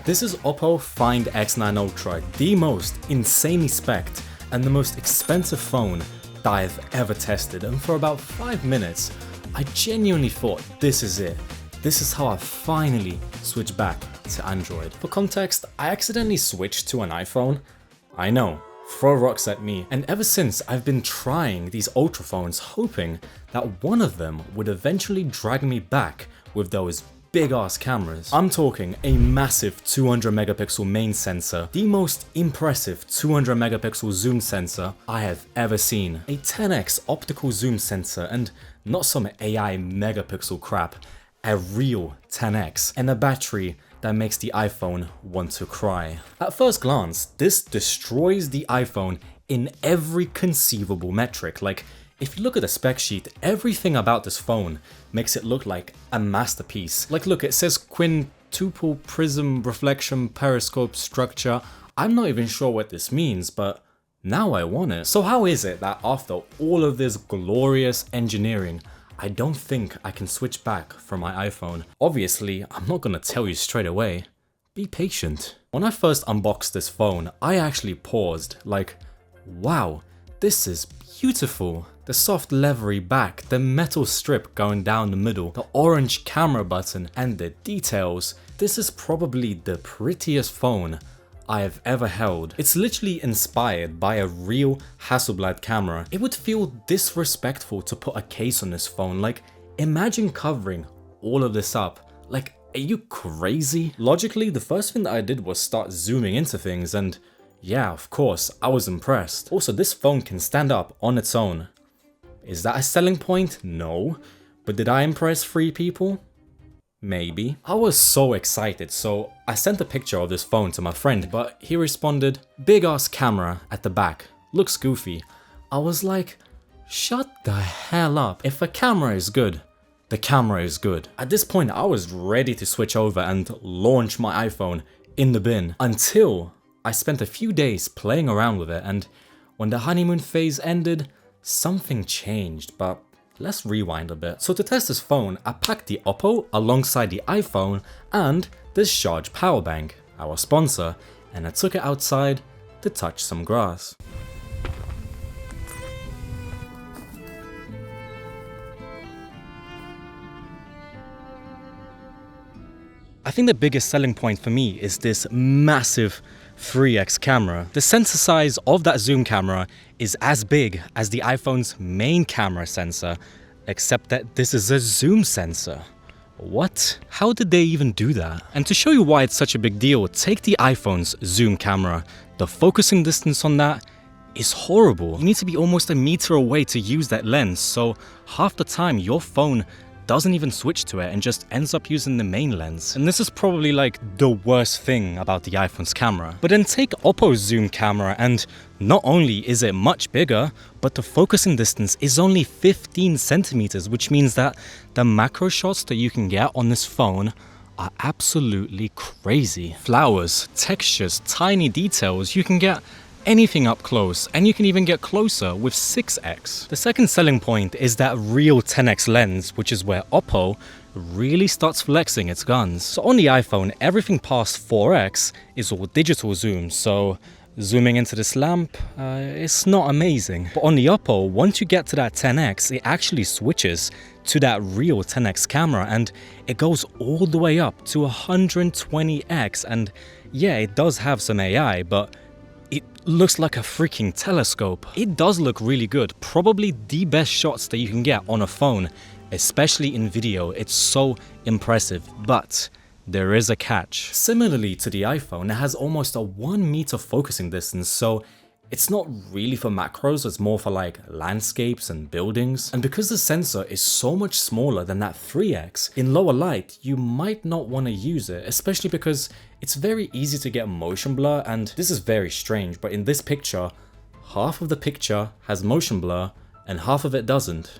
This is Oppo Find X9 Ultra, the most insanely spec'd and the most expensive phone that I've ever tested, and for about 5 minutes I genuinely thought this is it. This is how I finally switched back to Android. For context, I accidentally switched to an iPhone. I know, throw rocks at me. And ever since, I've been trying these Ultra phones hoping that one of them would eventually drag me back with those big ass cameras. I'm talking a massive 200 megapixel main sensor, the most impressive 200 megapixel zoom sensor I have ever seen, a 10x optical zoom sensor, and not some AI megapixel crap, a real 10x, and a battery that makes the iPhone want to cry. At first glance, this destroys the iPhone in every conceivable metric. Like, if you look at the spec sheet, everything about this phone makes it look like a masterpiece. Like, look, it says quintuple prism reflection periscope structure. I'm not even sure what this means, but now I want it. So how is it that after all of this glorious engineering, I don't think I can switch back from my iPhone? Obviously, I'm not gonna tell you straight away. Be patient. When I first unboxed this phone, I actually paused, like, wow, this is beautiful. The soft leathery back, the metal strip going down the middle, the orange camera button, and the details. This is probably the prettiest phone I have ever held. It's literally inspired by a real Hasselblad camera. It would feel disrespectful to put a case on this phone. Like, imagine covering all of this up. Like, are you crazy? Logically, the first thing that I did was start zooming into things, and yeah, of course, I was impressed. Also, this phone can stand up on its own. Is that a selling point? No. But did I impress 3 people? Maybe. I was so excited, so I sent a picture of this phone to my friend, but he responded, big ass camera at the back, looks goofy. I was like, shut the hell up. If a camera is good, the camera is good. At this point, I was ready to switch over and launch my iPhone in the bin, until I spent a few days playing around with it, and when the honeymoon phase ended, something changed. But let's rewind a bit. So to test this phone, I packed the Oppo alongside the iPhone and this SHARGE Powerbank, our sponsor, and I took it outside to touch some grass. I think the biggest selling point for me is this massive 3x camera. The sensor size of that zoom camera is as big as the iPhone's main camera sensor, except that this is a zoom sensor. What? How did they even do that? And to show you why it's such a big deal, take the iPhone's zoom camera. The focusing distance on that is horrible. You need to be almost a meter away to use that lens, so half the time your phone doesn't even switch to it and just ends up using the main lens. And this is probably like the worst thing about the iPhone's camera. But then take Oppo's zoom camera, and not only is it much bigger, but the focusing distance is only 15 centimeters, which means that the macro shots that you can get on this phone are absolutely crazy. Flowers, textures, tiny details, you can get anything up close, and you can even get closer with 6x. The second selling point is that real 10x lens, which is where Oppo really starts flexing its guns. So on the iPhone, everything past 4x is all digital zoom, so zooming into this lamp, it's not amazing. But on the Oppo, once you get to that 10x, it actually switches to that real 10x camera, and it goes all the way up to 120x, and yeah, it does have some AI, but it looks like a freaking telescope. It does look really good, probably the best shots that you can get on a phone, especially in video. It's so impressive, but there is a catch. Similarly to the iPhone, it has almost a 1 meter focusing distance, so it's not really for macros, it's more for like landscapes and buildings. And because the sensor is so much smaller than that 3x, in lower light, you might not want to use it, especially because it's very easy to get motion blur, and this is very strange, but in this picture, half of the picture has motion blur and half of it doesn't.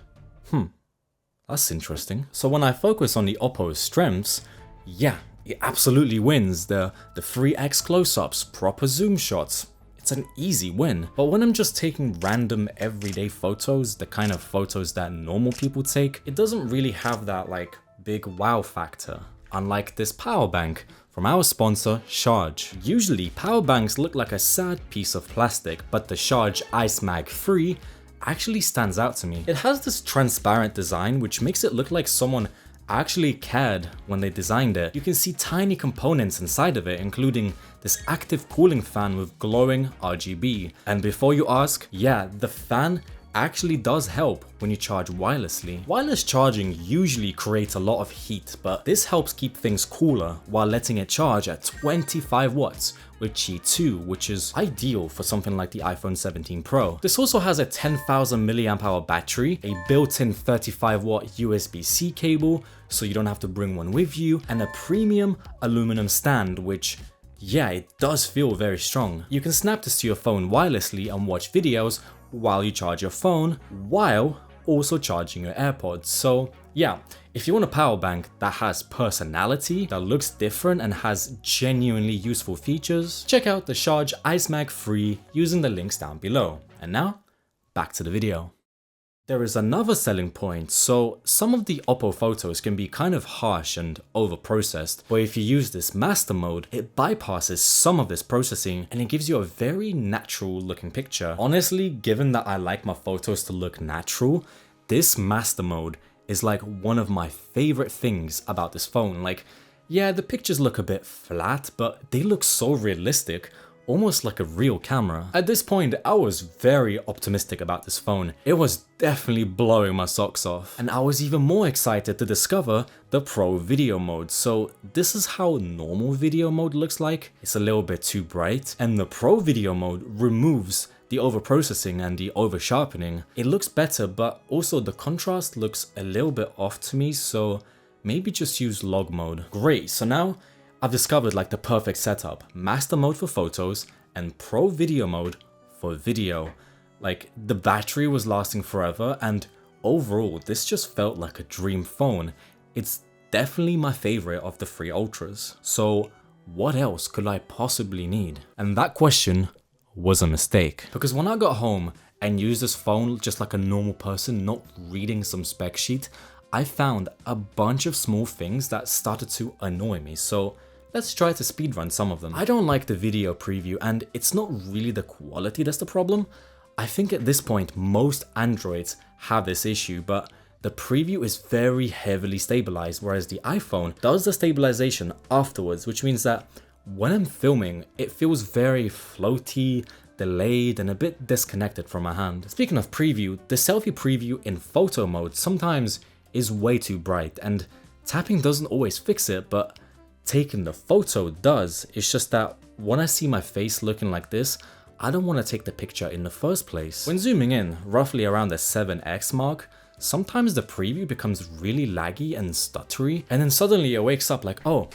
That's interesting. So when I focus on the Oppo's strengths, yeah, it absolutely wins. The 3x close-ups, proper zoom shots. It's an easy win. But when I'm just taking random everyday photos, the kind of photos that normal people take, it doesn't really have that like big wow factor. Unlike this power bank from our sponsor, SHARGE. Usually, power banks look like a sad piece of plastic, but the SHARGE ICEMAG 3 actually stands out to me. It has this transparent design which makes it look like someone actually cared when they designed it. You can see tiny components inside of it, including this active cooling fan with glowing RGB. And before you ask, yeah, the fan actually does help when you charge wirelessly. Wireless charging usually creates a lot of heat, but this helps keep things cooler while letting it charge at 25 watts with Qi 2, which is ideal for something like the iPhone 17 Pro. This also has a 10,000 mAh battery, a built-in 35 watt USB-C cable, so you don't have to bring one with you, and a premium aluminum stand, which, yeah, it does feel very strong. You can snap this to your phone wirelessly and watch videos while you charge your phone, while also charging your AirPods. So yeah, if you want a power bank that has personality, that looks different and has genuinely useful features, check out the SHARGE ICEMAG 3 using the links down below. And now, back to the video. There is another selling point. So some of the Oppo photos can be kind of harsh and over-processed, but if you use this master mode, it bypasses some of this processing and it gives you a very natural looking picture. Honestly, given that I like my photos to look natural, this master mode is like one of my favorite things about this phone. Like, yeah, the pictures look a bit flat, but they look so realistic, almost like a real camera. At this point, I was very optimistic about this phone. It was definitely blowing my socks off. And I was even more excited to discover the Pro video mode. So this is how normal video mode looks like. It's a little bit too bright. And the Pro video mode removes the overprocessing and the over sharpening. It looks better, but also the contrast looks a little bit off to me. So maybe just use log mode. Great, so now I've discovered like the perfect setup. Master mode for photos and Pro video mode for video. Like, the battery was lasting forever, and overall this just felt like a dream phone. It's definitely my favorite of the 3 Ultras. So what else could I possibly need? And that question was a mistake. Because when I got home and used this phone just like a normal person, not reading some spec sheet, I found a bunch of small things that started to annoy me. So let's try to speedrun some of them. I don't like the video preview, and it's not really the quality that's the problem. I think at this point most Androids have this issue, but the preview is very heavily stabilized, whereas the iPhone does the stabilization afterwards, which means that when I'm filming, it feels very floaty, delayed, and a bit disconnected from my hand. Speaking of preview, the selfie preview in photo mode sometimes is way too bright, and tapping doesn't always fix it, but taking the photo does. It's just that when I see my face looking like this, I don't want to take the picture in the first place. When zooming in, roughly around the 7x mark, sometimes the preview becomes really laggy and stuttery, and then suddenly it wakes up like, oh,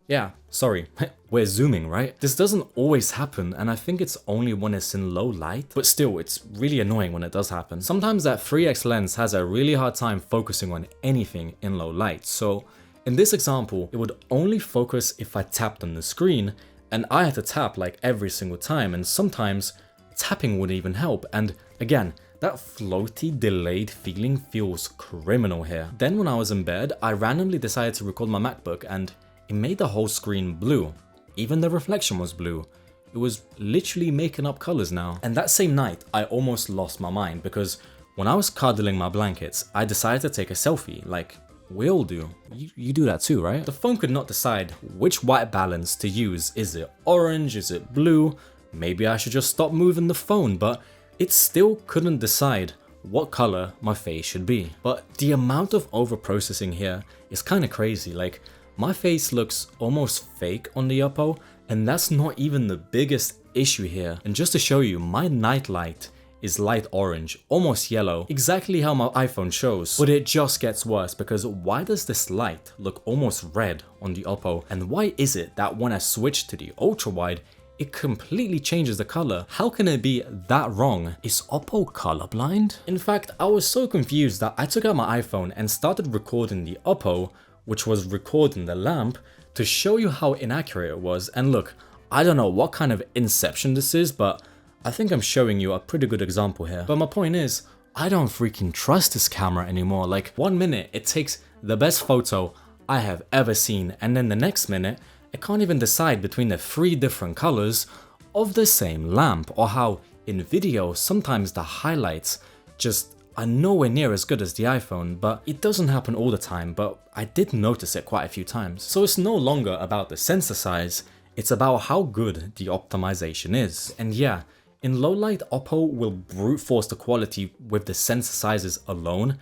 yeah, sorry, we're zooming, right? This doesn't always happen, and I think it's only when it's in low light, but still, it's really annoying when it does happen. Sometimes that 3x lens has a really hard time focusing on anything in low light, so in this example, it would only focus if I tapped on the screen, and I had to tap like every single time, and sometimes tapping wouldn't even help. And again, that floaty, delayed feeling feels criminal here. Then when I was in bed, I randomly decided to record my MacBook, and it made the whole screen blue. Even the reflection was blue. It was literally making up colors now. And that same night, I almost lost my mind, because when I was cuddling my blankets, I decided to take a selfie, like we all do. You do that too, right? The phone could not decide which white balance to use. Is it orange? Is it blue? Maybe I should just stop moving the phone, but it still couldn't decide what color my face should be. But the amount of overprocessing here is kind of crazy. Like, my face looks almost fake on the Oppo, and that's not even the biggest issue here. And just to show you, my night light is light orange, almost yellow, exactly how my iPhone shows. But it just gets worse, because why does this light look almost red on the Oppo? And why is it that when I switch to the ultra wide, it completely changes the color? How can it be that wrong? Is Oppo colorblind? In fact, I was so confused that I took out my iPhone and started recording the Oppo, which was recording the lamp, to show you how inaccurate it was. And look, I don't know what kind of inception this is, but I think I'm showing you a pretty good example here. But my point is, I don't freaking trust this camera anymore. Like, 1 minute it takes the best photo I have ever seen, and then the next minute it can't even decide between the 3 different colors of the same lamp, or how in video sometimes the highlights just are nowhere near as good as the iPhone. But it doesn't happen all the time, but I did notice it quite a few times. So it's no longer about the sensor size, it's about how good the optimization is. And yeah, in low light, Oppo will brute force the quality with the sensor sizes alone,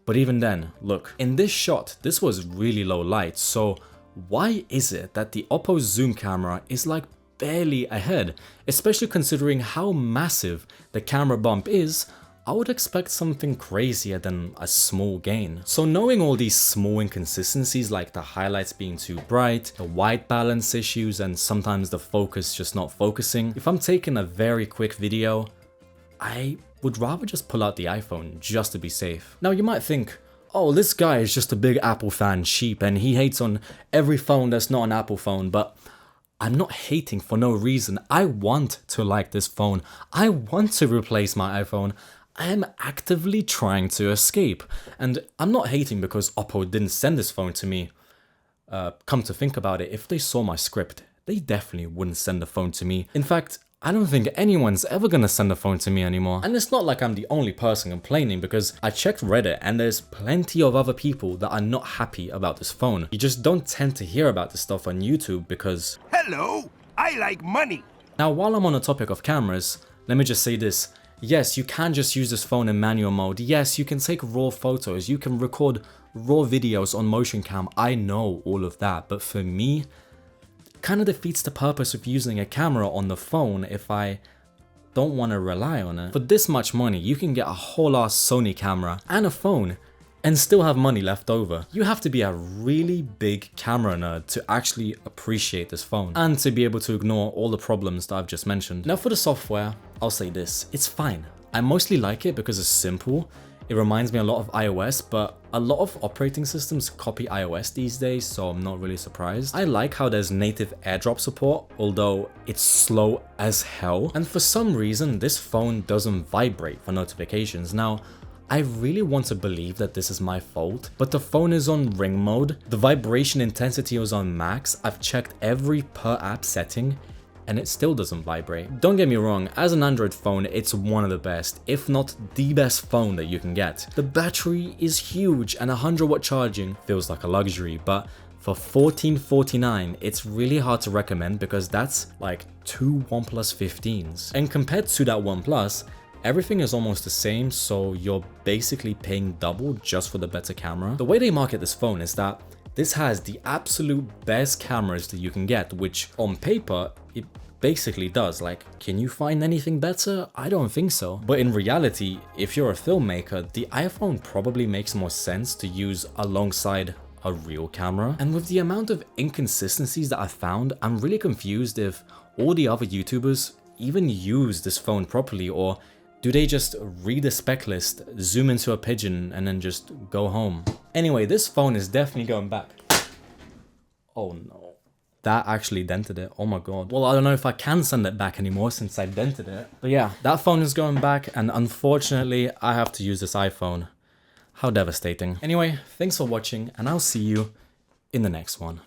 but even then, look, in this shot, this was really low light, so why is it that the Oppo zoom camera is like barely ahead? Especially considering how massive the camera bump is, I would expect something crazier than a small gain. So knowing all these small inconsistencies like the highlights being too bright, the white balance issues, and sometimes the focus just not focusing, if I'm taking a very quick video, I would rather just pull out the iPhone just to be safe. Now you might think, oh, this guy is just a big Apple fan sheep and he hates on every phone that's not an Apple phone, but I'm not hating for no reason. I want to like this phone. I want to replace my iPhone. I am actively trying to escape. And I'm not hating because Oppo didn't send this phone to me. Come to think about it, if they saw my script, they definitely wouldn't send the phone to me. In fact, I don't think anyone's ever gonna send a phone to me anymore. And it's not like I'm the only person complaining, because I checked Reddit and there's plenty of other people that are not happy about this phone. You just don't tend to hear about this stuff on YouTube because... Hello, I like money. Now, while I'm on the topic of cameras, let me just say this. Yes, you can just use this phone in manual mode. Yes, you can take raw photos. You can record raw videos on motion cam. I know all of that, but for me, kind of defeats the purpose of using a camera on the phone if I don't want to rely on it. For this much money, you can get a whole ass Sony camera and a phone and still have money left over. You have to be a really big camera nerd to actually appreciate this phone and to be able to ignore all the problems that I've just mentioned. Now for the software, I'll say this, it's fine. I mostly like it because it's simple. It reminds me a lot of iOS, but a lot of operating systems copy iOS these days, so I'm not really surprised. I like how there's native AirDrop support, although it's slow as hell. And for some reason, this phone doesn't vibrate for notifications. Now, I really want to believe that this is my fault, but the phone is on ring mode. The vibration intensity was on max. I've checked every per app setting, and it still doesn't vibrate. Don't get me wrong, as an Android phone, it's one of the best, if not the best phone that you can get. The battery is huge and 100-watt charging feels like a luxury, but for $14.49, it's really hard to recommend because that's like 2 OnePlus 15s. And compared to that OnePlus, everything is almost the same, so you're basically paying double just for the better camera. The way they market this phone is that this has the absolute best cameras that you can get, which on paper, it basically does. Like, can you find anything better? I don't think so. But in reality, if you're a filmmaker, the iPhone probably makes more sense to use alongside a real camera. And with the amount of inconsistencies that I found, I'm really confused if all the other YouTubers even use this phone properly, or do they just read the spec list, zoom into a pigeon, and then just go home? Anyway, this phone is definitely going back. Oh no. That actually dented it. Oh my god. Well, I don't know if I can send it back anymore since I dented it. But yeah, that phone is going back, and unfortunately, I have to use this iPhone. How devastating. Anyway, thanks for watching, and I'll see you in the next one.